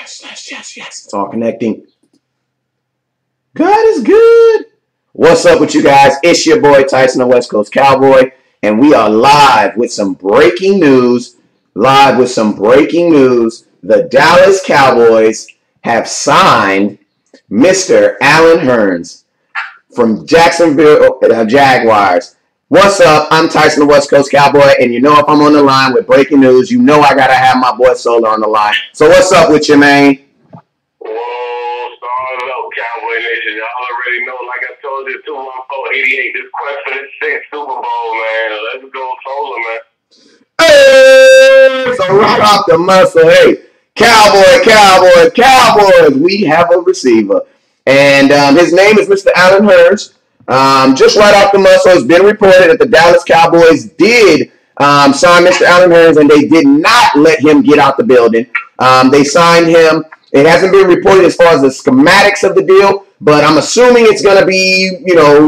Yes. It's all connecting. God is good. What's up with you guys? It's your boy Tyson, the West Coast Cowboy, and we are live with some breaking news. The Dallas Cowboys have signed Mr. Allen Hurns from Jacksonville Jaguars. What's up? I'm Tyson, the West Coast Cowboy, and you know if I'm on the line with breaking news, you know I gotta have my boy Solar on the line. So what's up with you, man? Whoa, stars up, Cowboy Nation. Y'all already know, like I told you, 21488, this quest for the 6th Super Bowl, man. Let's go Solar, man. Hey! So right off the muscle, hey, Cowboys, we have a receiver. And his name is Mr. Allen Hurns. Just right off the muscle, it's been reported that the Dallas Cowboys did sign Mr. Allen Hurns, and they did not let him get out the building. They signed him. It hasn't been reported as far as the schematics of the deal, but I'm assuming it's going to be,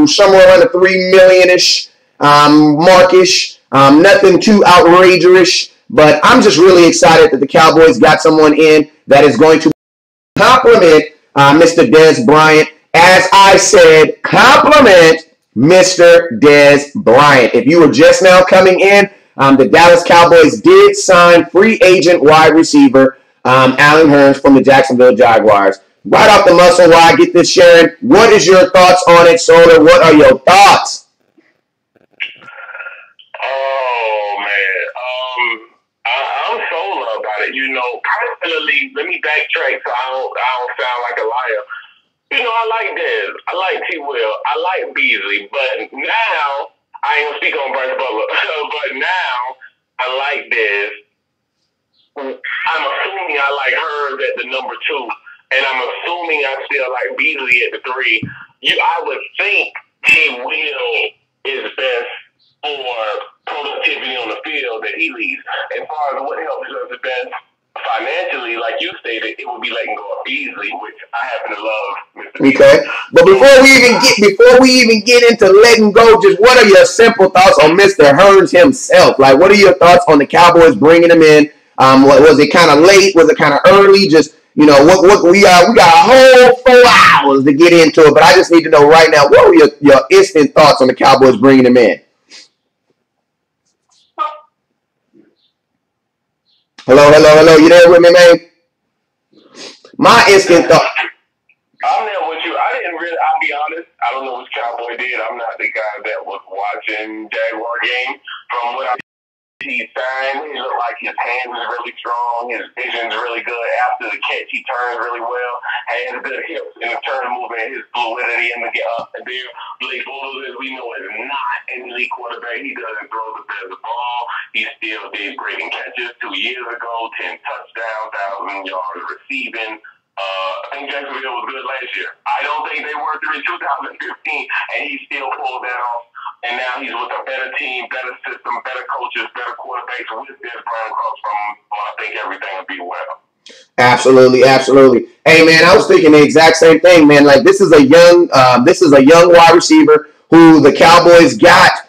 somewhere around the $3 million-ish markish. Nothing too outrageous, but I'm just really excited that the Cowboys got someone in that is going to compliment Mr. Dez Bryant. As I said, compliment Mr. Dez Bryant. If you were just now coming in, the Dallas Cowboys did sign free agent wide receiver Allen Hurns from the Jacksonville Jaguars. Right off the muscle, while I get this sharing, what is your thoughts on it, Solar? What are your thoughts? Oh, man. I'm Solar about it. Personally, let me backtrack so I don't sound like a liar. I like Dez. I like T. Will. I like Beasley. But now, I ain't going to speak on Bryce Butler, but now I like Dez. I'm assuming I like Hurns at the number 2, and I'm assuming I still like Beasley at the 3. I would think T. Will is best for productivity on the field that he leads. As far as what helps us the best financially, like you stated, it would be letting go of Beasley, which I happen to love. Mr. Okay, but before we even get into letting go, just what are your simple thoughts on Mr. Hurns himself? Like, what are your thoughts on the Cowboys bringing him in? Was it kind of late? Was it kind of early? Just what we got a whole 4 hours to get into it, but I just need to know right now, what were your instant thoughts on the Cowboys bringing him in? Hello. You there with me, man? My instant thought. I'm there with you. I'll be honest, I don't know what Cowboy did. I'm not the guy that was watching Jaguar game. From what he signed, he looked like his hands is really strong. His vision's really good. After the catch, he turns really well. Has good hips in the turn movement. His fluidity in the up and there. Blake Bortles, as we know, is not an elite quarterback. He doesn't throw the ball. He still did great in catches 2 years ago. 10 touchdowns, 1,000 yards receiving. I think Jacksonville was good last year. I don't think they were through 2015, and he still pulled that off. And now he's with a better team, better system, better coaches, better quarterbacks with Dez Bryant across from him. I think everything will be well. Absolutely. Hey, man, I was thinking the exact same thing, man. Like, this is a young wide receiver who the Cowboys got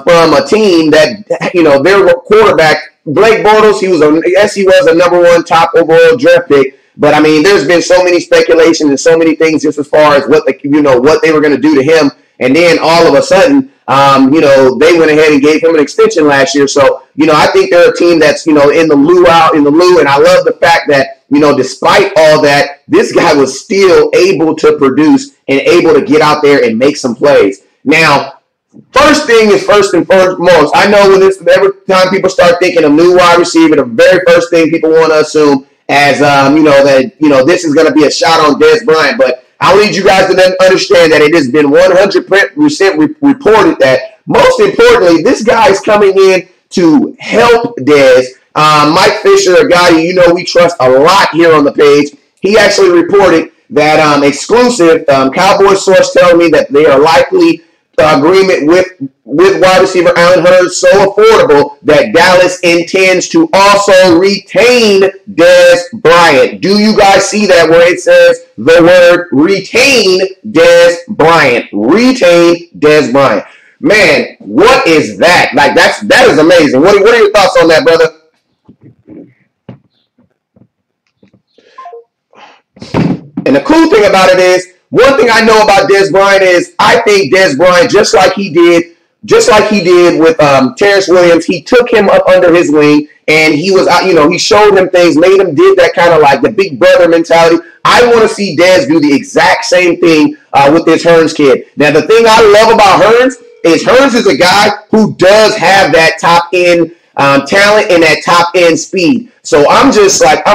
from a team that, their quarterback, Blake Bortles, he was a number 1 top overall draft pick. But I mean, there's been so many speculations and so many things just as far as what they were going to do to him. And then all of a sudden, they went ahead and gave him an extension last year. So, I think they're a team that's, in the loo. And I love the fact that, despite all that, this guy was still able to produce and able to get out there and make some plays. Now, first thing is first and foremost. I know every time people start thinking of new wide receiver, the very first thing people want to assume as, this is going to be a shot on Dez Bryant. But I need you guys to understand that it has been 100% reported that, most importantly, this guy is coming in to help Dez. Mike Fisher, a guy we trust a lot here on the page, he actually reported that exclusive Cowboys source telling me that they are likely agreement with wide receiver Allen Hurns so affordable that Dallas intends to also retain Dez Bryant. Do you guys see that where it says the word retain Dez Bryant? Retain Dez Bryant. Man, what is that? Like, that is amazing. What are your thoughts on that, brother? And the cool thing about it is, one thing I know about Dez Bryant is I think Dez Bryant, just like he did with Terrence Williams, he took him up under his wing and he was, he showed him things, made him did that kind of like the big brother mentality. I want to see Dez do the exact same thing with this Hurns kid. Now, the thing I love about Hurns is a guy who does have that top end talent and that top end speed. So I'm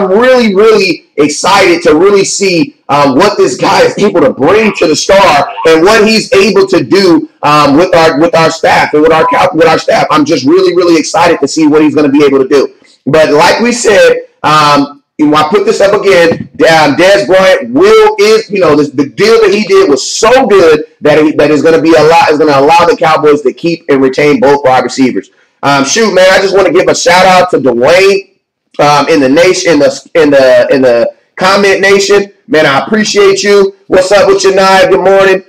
really, really excited to really see what this guy is able to bring to the star and what he's able to do with our staff and with our staff. I'm just really, really excited to see what he's going to be able to do. But like we said, I put this up again. Dez Bryant the deal that he did was so good that is going to allow the Cowboys to keep and retain both wide receivers. Man, I just want to give a shout out to Dwayne in the nation, in the comment nation. Man, I appreciate you. What's up with you, Nia? Good morning.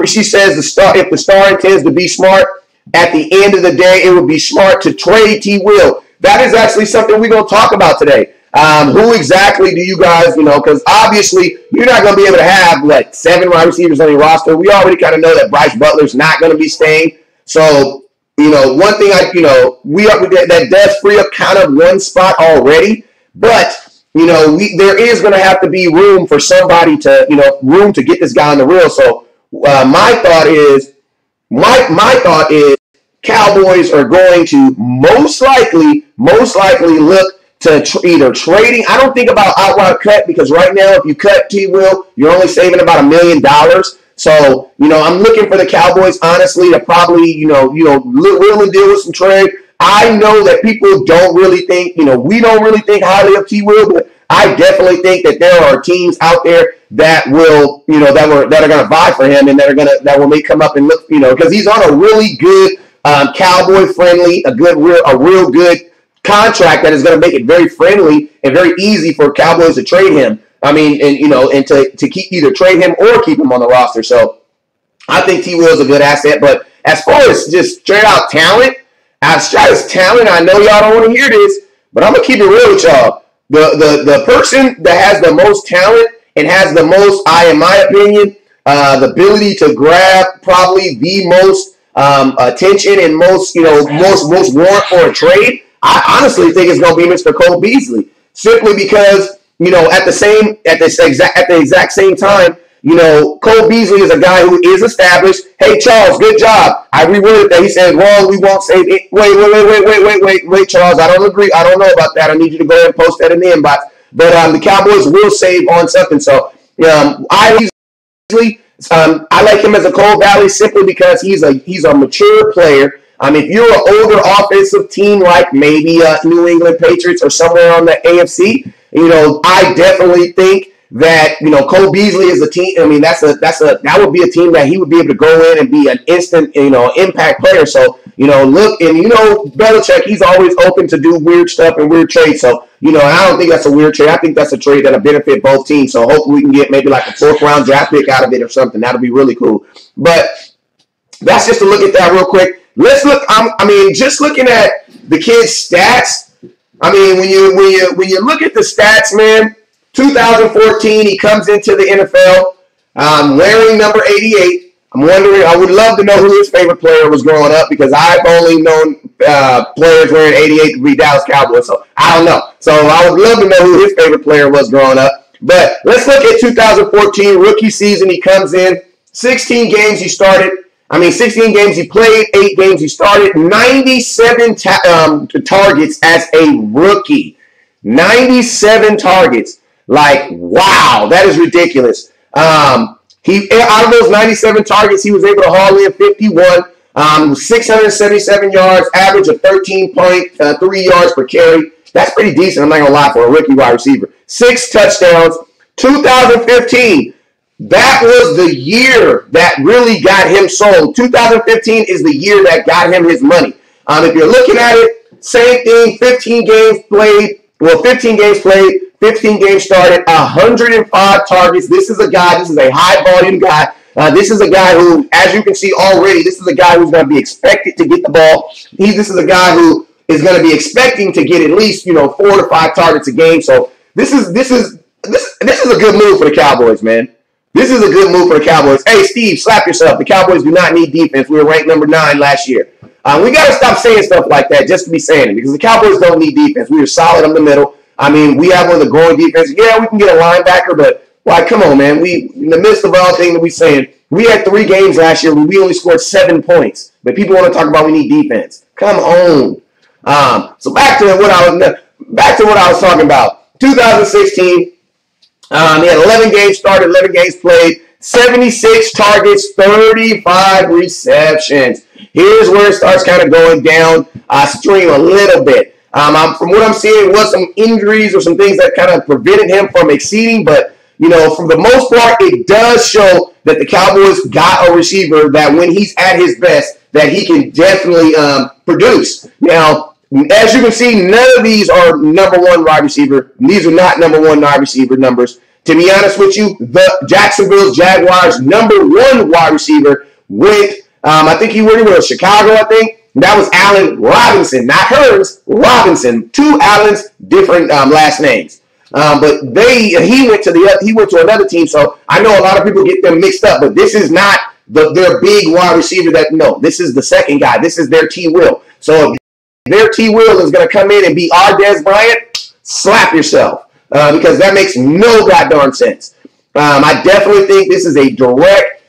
She says if the star intends to be smart, at the end of the day, it would be smart to trade T. Will. That is actually something we're going to talk about today. Who exactly do you guys, because obviously you're not going to be able to have 7 wide receivers on your roster. We already kind of know that Bryce Butler's not going to be staying. So, one thing that does free up kind of one spot already, but there is going to have to be room for somebody to, room to get this guy on the reel. So my thought is Cowboys are going to most likely look to either trading. I don't think about outright cut because right now if you cut T. Will, you're only saving about $1 million. So, I'm looking for the Cowboys, honestly, to probably, really deal with some trade. I know that people don't really think, we don't really think highly of T. Will, but I definitely think that there are teams out there that will, that are going to vie for him and that will make come up and look, because he's on a really good, Cowboy friendly, a real good contract that is going to make it very friendly and very easy for Cowboys to trade him. I mean, and to keep either trade him or keep him on the roster. So I think T. Will is a good asset. But as far as just straight out talent, I know y'all don't want to hear this, but I'm gonna keep it real with y'all. The person that has the most talent and has the most, in my opinion, the ability to grab probably the most attention and most warrant for a trade, I honestly think it's gonna be Mr. Cole Beasley, simply because. At the exact same time, Cole Beasley is a guy who is established. Hey, Charles, good job. I reworded that. He said, wrong, we won't save it. Wait, Charles, I don't agree. I don't know about that. I need you to go ahead and post that in the inbox. But the Cowboys will save on something. So I like him as a Cole Valley simply because he's a mature player. If you're an older offensive team like maybe New England Patriots or somewhere on the AFC, I definitely think that Cole Beasley is a team. I mean, that would be a team that he would be able to go in and be an instant impact player. So look, and Belichick, he's always open to do weird stuff and weird trades. So I don't think that's a weird trade. I think that's a trade that'll benefit both teams. So hopefully we can get maybe like a 4th round draft pick out of it or something. That'll be really cool. But that's just to look at that real quick. Let's look. Just looking at the kid's stats. I mean, when you look at the stats, man. 2014, he comes into the NFL wearing number 88. I'm wondering. I would love to know who his favorite player was growing up because I've only known players wearing 88 to be Dallas Cowboys. So I don't know. So I would love to know who his favorite player was growing up. But let's look at 2014 rookie season. He comes in 16 games he started. 16 games he played, 8 games he started, 97 targets as a rookie. 97 targets. Wow, that is ridiculous. Out of those 97 targets, he was able to haul in 51, 677 yards, average of 13.3 yards per carry. That's pretty decent, I'm not going to lie, for a rookie wide receiver. 6 touchdowns. 2015. That was the year that really got him sold. 2015 is the year that got him his money. If you're looking at it, same thing, 15 games played, 15 games started, 105 targets. This is a high-volume guy. This is a guy who, as you can see already, this is a guy who's going to be expected to get the ball. This is a guy who is going to be expecting to get at least, 4 to 5 targets a game. So this is this is a good move for the Cowboys, man. This is a good move for the Cowboys. Hey, Steve, slap yourself. The Cowboys do not need defense. We were ranked number 9 last year. We got to stop saying stuff like that just to be saying it because the Cowboys don't need defense. We are solid in the middle. I mean, we have one of the growing defenses. Yeah, we can get a linebacker, but why? Come on, man. We in the midst of all things that we're saying, we had 3 games last year where we only scored 7 points. But people want to talk about we need defense. Come on. So back to what I was talking about. 2016. He had 11 games started, 11 games played, 76 targets, 35 receptions. Here's where it starts kind of going down stream a little bit. From what I'm seeing, was some injuries or some things that kind of prevented him from exceeding. But, for the most part, it does show that the Cowboys got a receiver that when he's at his best, that he can definitely produce. Now, as you can see, none of these are number 1 wide receiver. These are not number 1 wide receiver numbers. To be honest with you, the Jacksonville Jaguars' number 1 wide receiver went, I think he went to Chicago, I think. That was Allen Robinson, not Hurns, Robinson. 2 Allens, different last names. But he went to another team, so I know a lot of people get them mixed up, but this is not their big wide receiver this is the second guy. This is their T. Will. So if their T. Will is going to come in and be our Dez Bryant, slap yourself. Because that makes no goddamn sense. I definitely think this is a direct,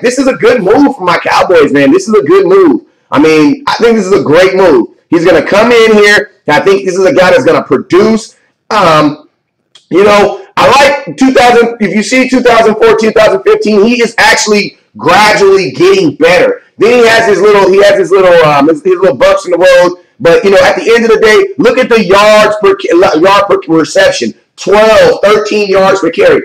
this is a good move for my Cowboys, man. This is a good move. I think this is a great move. He's going to come in here, and I think this is a guy that's going to produce. I like 2000, if you see 2014, 2015, he is actually gradually getting better. Then he has his little bumps in the road. But, at the end of the day, look at the yard per reception. 12, 13 yards per catch.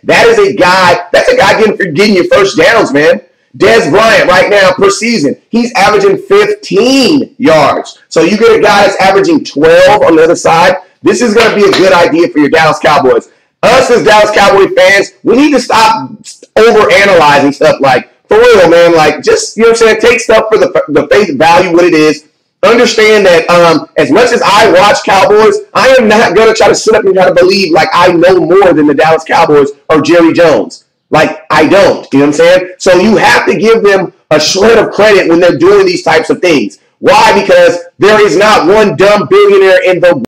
That's a guy getting your first downs, man. Dez Bryant right now per season, he's averaging 15 yards. So you get a guy that's averaging 12 on the other side. This is going to be a good idea for your Dallas Cowboys. Us as Dallas Cowboy fans, we need to stop overanalyzing stuff for real, man. Just, take stuff for the face value, what it is. Understand that as much as I watch Cowboys, I am not going to try to sit up and try to believe I know more than the Dallas Cowboys or Jerry Jones. I don't. You know what I'm saying? So you have to give them a shred of credit when they're doing these types of things. Why? Because there is not one dumb billionaire in the world.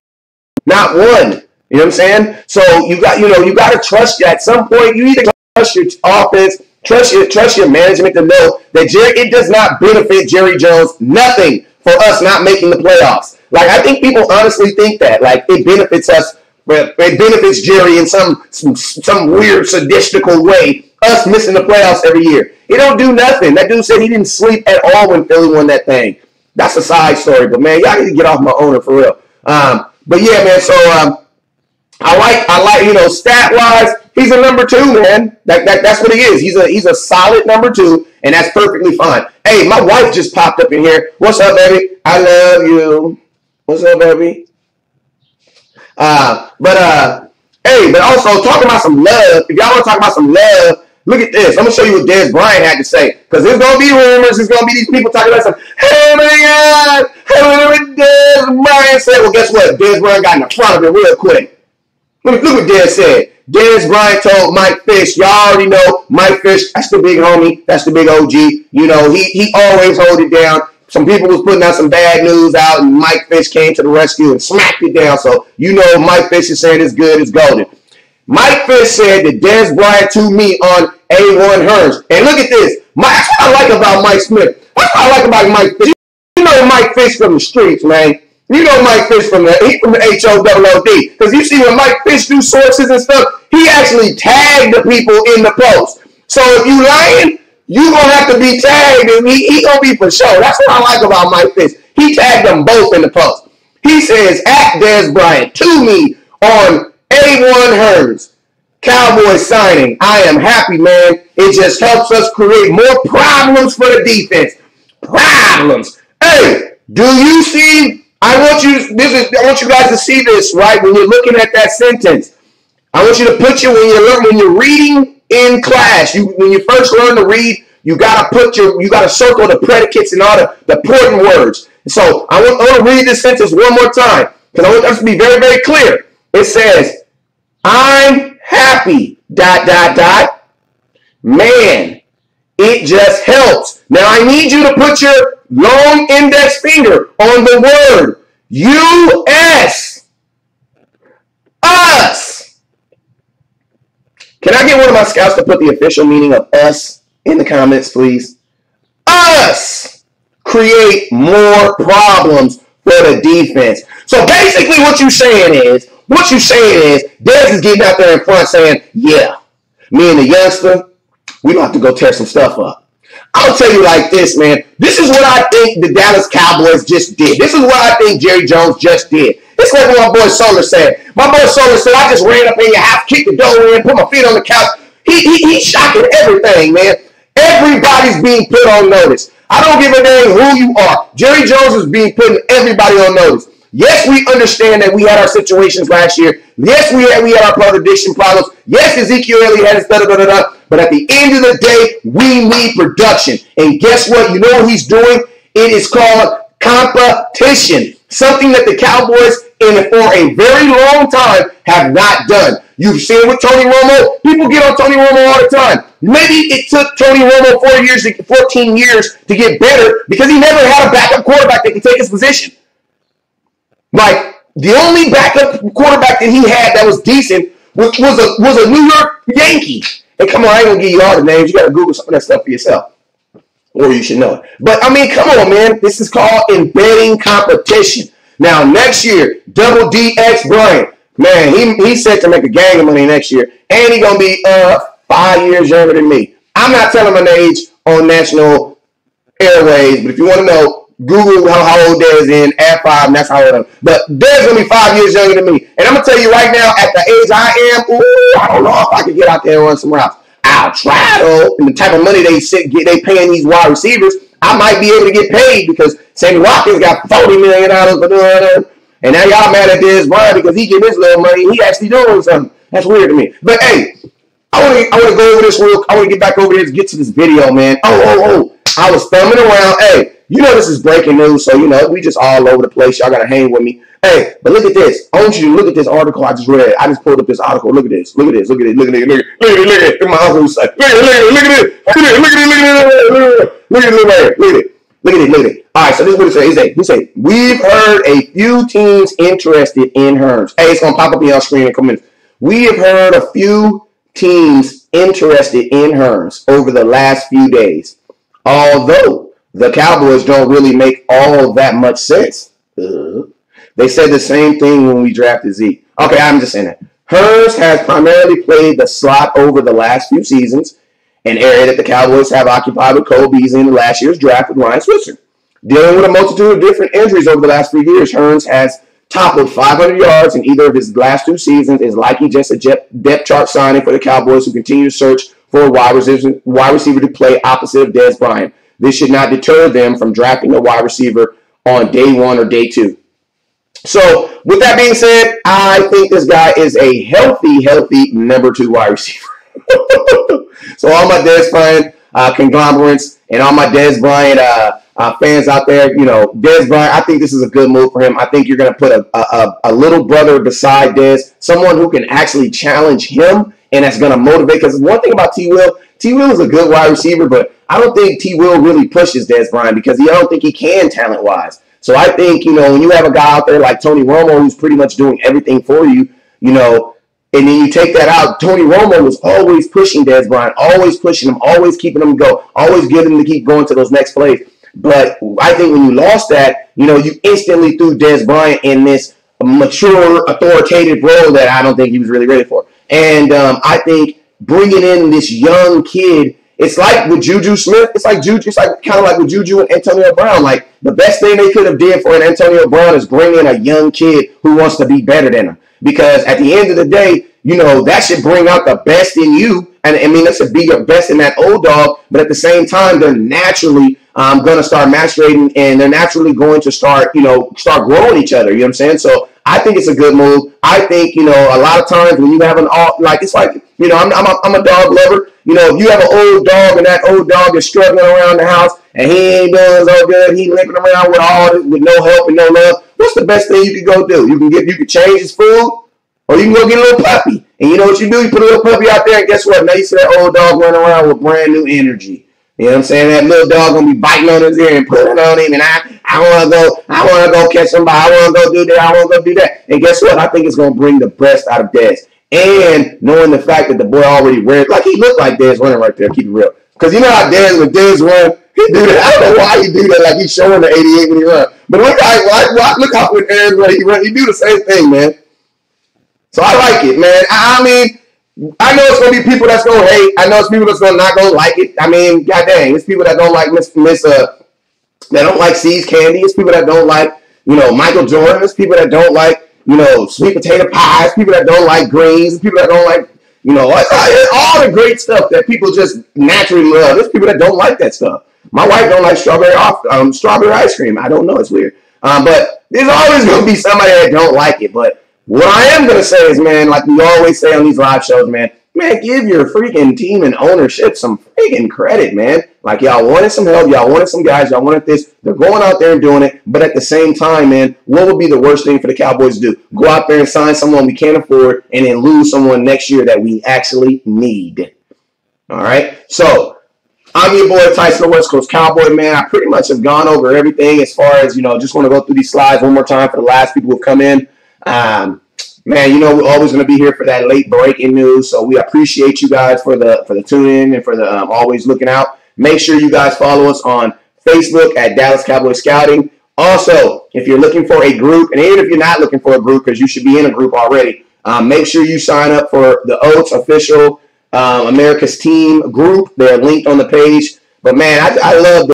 Not one. You know what I'm saying? So you got to trust at some point. You need to trust your offense, trust your management to know that it does not benefit Jerry Jones nothing for us not making the playoffs. I think people honestly think that. It benefits us. It benefits Jerry in some weird sadistical way, us missing the playoffs every year. It don't do nothing. That dude said he didn't sleep at all when Philly won that thing. That's a side story. But, man, y'all need to get off my owner for real. But, yeah, man, so I like, stat-wise, he's a number 2, man. That's what he is. He's a solid number 2, and that's perfectly fine. Hey, my wife just popped up in here. What's up, baby? I love you. What's up, baby? But also talking about some love. If y'all want to talk about some love, look at this. I'm gonna show you what Dez Bryant had to say because there's gonna be rumors. There's gonna be these people talking about some. Hey my God, hey what Dez Bryant said. Well, guess what? Dez Bryant got in the front of it real quick. Look what Dez said. Dez Bryant told Mike Fish, y'all already know Mike Fish, that's the big homie, that's the big OG. He always hold it down. Some people was putting out some bad news out, and Mike Fish came to the rescue and smacked it down. So, Mike Fish is saying it's good, it's golden. Mike Fish said that Dez Bryant to me on A1 Hurns. And look at this. That's what I like about Mike Smith. That's what I like about Mike Fish. Mike Fish from the streets, man. Mike Fish from the HOOOD. Because you see when Mike Fish do sources and stuff, he actually tagged the people in the post. So if you lying, you going to have to be tagged, and he going to be for sure. That's what I like about Mike Fish. He tagged them both in the post. He says, at Dez Bryant, to me, on A1 Hurns, Cowboys signing. I am happy, man. It just helps us create more problems for the defense. Problems. Hey, do you see? I want you guys to see this, right? When you're looking at that sentence, I want you to put when you're reading in class. When you first learn to read, you gotta circle the predicates and all the important words. So I want to read this sentence one more time because I want us to be very, very clear. It says, I'm happy, ... Man, it just helps. Now I need you to put your long index finger on the word U.S. Us. Can I get one of my scouts to put the official meaning of us in the comments, please? Us create more problems for the defense. So basically what you're saying is, Dez is getting out there in front saying, yeah, me and the youngster, we don't have to go tear some stuff up. I'll tell you like this, man. This is what I think the Dallas Cowboys just did. This is what I think Jerry Jones just did. It's like what my boy Solar said. My boy Solar said, I just ran up in your house, kicked the door in, put my feet on the couch. He's shocking everything, man. Everybody's being put on notice. I don't give a damn who you are. Jerry Jones is being putting everybody on notice. Yes, we understand that we had our situations last year. Yes, we had our product addiction problems. Yes, Ezekiel Elliott had his da-da-da-da-da. But at the end of the day, we need production. And guess what? You know what he's doing? It is called competition. Something that the Cowboys, for a very long time, have not done. You've seen with Tony Romo. People get on Tony Romo all the time. Maybe it took Tony Romo 14 years to get better because he never had a backup quarterback that could take his position. Like, the only backup quarterback that he had that was decent was a New York Yankee. And come on, I ain't going to give you all the names. You got to Google some of that stuff for yourself. Or you should know it. But, I mean, come on, man. This is called embedding competition. Now, next year, Dez Bryant. Man, he's set to make a gang of money next year. And he's going to be 5 years younger than me. I'm not telling my age on national airways, but if you want to know, Google how old Dez is, add 5, and that's how old I am. But Dez going to be 5 years younger than me. And I'm going to tell you right now, at the age I am, I don't know if I can get out there and run somewhere else. I'll try, though. And the type of money they paying these wide receivers, I might be able to get paid because Sammy Watkins got $40 million for doing it. And now y'all mad at Dez Bryant because he getting his little money and he actually doing something. That's weird to me. But, hey, I want to go over this real. I want to get back over here to get to this video, man. Oh. I was thumbing around. Hey, you know this is breaking news, so, you know, we just all over the place. Y'all got to hang with me. Hey, but look at this. I want you to look at this article I just read. I just pulled up this article. Look at this. Look at this. Look at it. Look at it. Look at it. Look at it. My uncle's like, look at it. Look at it. Look at it. Look at it. Look at it. Look at it. Look at it. Look at it. Look at it. Look at it. All right, so this is what it says. He said, we've heard a few teams interested in Hurns. Hey, it's going to pop up on your screen in a couple minutes. We have heard a few teams interested in Hurns over the last few days. Although the Cowboys don't really make all that much sense. They said the same thing when we drafted Zeke. Okay, I'm just saying that. Hurns has primarily played the slot over the last few seasons, an area that the Cowboys have occupied with Cole Beasley in the last year's draft with Ryan Switzer. Dealing with a multitude of different injuries over the last 3 years, Hurns has toppled 500 yards in either of his last 2 seasons, is likely just a depth chart signing for the Cowboys who continue to search for a wide receiver to play opposite of Dez Bryant. This should not deter them from drafting a wide receiver on day 1 or day 2. So, with that being said, I think this guy is a healthy number 2 wide receiver. So, all my Dez Bryant conglomerates and all my Dez Bryant fans out there, you know, Dez Bryant, I think this is a good move for him. I think you're going to put a little brother beside Dez, someone who can actually challenge him, and that's going to motivate. Because one thing about T. Will is a good wide receiver, but I don't think T. Will really pushes Dez Bryant because I don't think he can talent-wise. So I think, you know, when you have a guy out there like Tony Romo who's pretty much doing everything for you, you know, and then you take that out, Tony Romo was always pushing Dez Bryant, always pushing him, always keeping him go, always getting him to keep going to those next plays. But I think when you lost that, you know, you instantly threw Dez Bryant in this mature, authoritative role that I don't think he was really ready for. And I think bringing in this young kid, it's like with Juju Smith. It's like kind of like with Juju and Antonio Brown. Like the best thing they could have did for an Antonio Brown is bring in a young kid who wants to be better than him. Because at the end of the day, you know, that should bring out the best in you. And I mean, that should be your best in that old dog. But at the same time, they're naturally going to start maturating, and they're naturally going to start growing each other. You know what I'm saying? So I think it's a good move. I think, you know, a lot of times when you have it's like, you know, I'm a dog lover. You know, if you have an old dog and that old dog is struggling around the house and he ain't doing so good, he limping around with no help and no love, what's the best thing you could go do? You can change his food, Or you can go get a little puppy. And you know what you do? You put a little puppy out there, and guess what? Now you see that old dog running around with brand new energy. You know what I'm saying? That little dog gonna be biting on his ear and pulling on him, and I wanna go catch somebody, I wanna go do that, I wanna go do that. And guess what? I think it's gonna bring the best out of Dez. And knowing the fact that the boy already ran, like he looked like Dez running right there, keep it real. Because you know how when Dez run, he do that. I don't know why he do that, like he's showing the 88 when he run. But look how when Aaron run, he do the same thing, man. So I like it, man. I mean, I know it's gonna be people that's gonna hate. I know it's people that's not gonna like it. I mean, god dang, it's people that don't like that don't like C's Candy. It's people that don't like, Michael Jordan. It's people that don't like, sweet potato pies. People that don't like greens. It's people that don't like, all the great stuff that people just naturally love. There's people that don't like that stuff. My wife don't like strawberry ice cream. I don't know, it's weird. But there's always gonna be somebody that don't like it. But what I am going to say is, man, like we always say on these live shows, man, give your freaking team and ownership some freaking credit, man. Like, y'all wanted some help. Y'all wanted some guys. Y'all wanted this. They're going out there and doing it. But at the same time, man, what would be the worst thing for the Cowboys to do? Go out there and sign someone we can't afford and then lose someone next year that we actually need. All right? So, I'm your boy, Tyson, the West Coast Cowboy, man. I pretty much have gone over everything as far as, just want to go through these slides one more time for the last people who have come in. Man, we're always going to be here for that late breaking news, so we appreciate you guys for the tune in and for the always looking out. Make sure you guys follow us on Facebook at Dallas Cowboy Scouting. Also, if you're looking for a group, and even if you're not looking for a group, because you should be in a group already, make sure you sign up for the Oats official America's Team group. They're linked on the page. But man, I love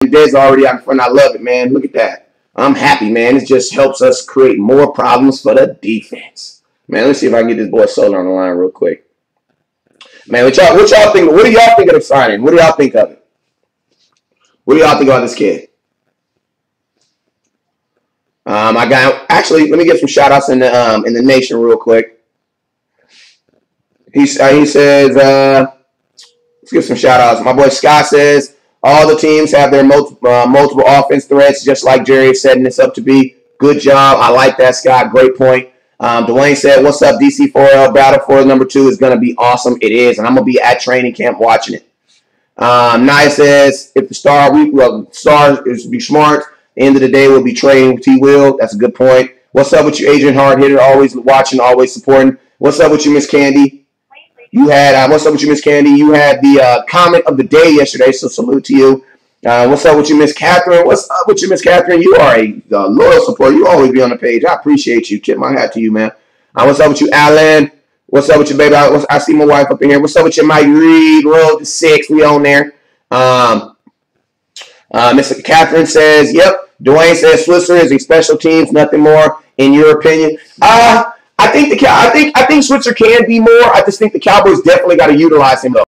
the Dez already out in front. I love it, man. Look at that. I'm happy, man. It just helps us create more problems for the defense. Man, let's see if I can get this boy Solar on the line real quick. Man, what y'all think? What do y'all think of the signing? What do y'all think of it? What do y'all think about this kid? Actually, let me get some shout outs in the nation real quick. He says, let's give some shout outs. My boy Scott says, all the teams have their multiple offense threats, just like Jerry is setting this up to be. Good job. I like that, Scott. Great point. Dwayne said, what's up, DC4L? Battle for number 2 is going to be awesome. It is, and I'm going to be at training camp watching it. Nia says, if the star is to be smart, at the end of the day, we'll be trading T. Will. That's a good point. What's up with you, Adrian Hard Hitter? Always watching, always supporting. What's up with you, Miss Candy? What's up with you, Miss Candy? You had the comment of the day yesterday, so salute to you. What's up with you, Miss Catherine? What's up with you, Miss Catherine? You are a loyal supporter. You always be on the page. I appreciate you. Tip my hat to you, man. What's up with you, Alan? What's up with you, baby? I see my wife up in here. What's up with you, Mike Reed? Road to 6. We on there. Miss Catherine says, yep. Dwayne says Switzer is a special teams, nothing more. In your opinion? I think Switzer can be more. I just think the Cowboys definitely got to utilize him though.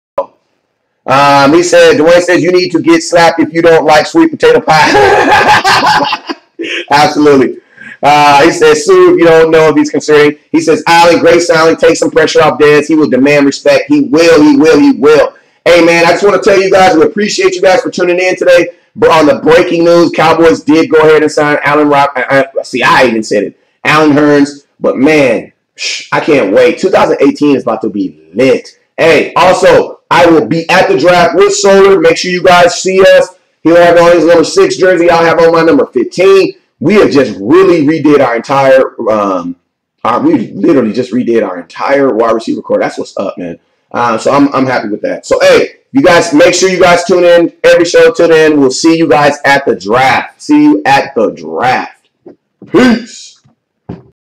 Dwayne says you need to get slapped if you don't like sweet potato pie. Absolutely. He says Sue, if you don't know if he's considering. He says Allen, great sounding, take some pressure off Dez. He will demand respect. He will. Hey man, I just want to tell you guys, we appreciate you guys for tuning in today. But on the breaking news, Cowboys did go ahead and sign Allen Hurns. But, man, I can't wait. 2018 is about to be lit. Hey, also, I will be at the draft with Solar. Make sure you guys see us. He'll have on his number 6 jersey. I'll have on my number 15. We have just really redid our entire we literally just redid our entire wide receiver core. That's what's up, man. So I'm happy with that. So, hey, you guys, make sure you guys tune in. Every show, tune in. We'll see you guys at the draft. See you at the draft. Peace.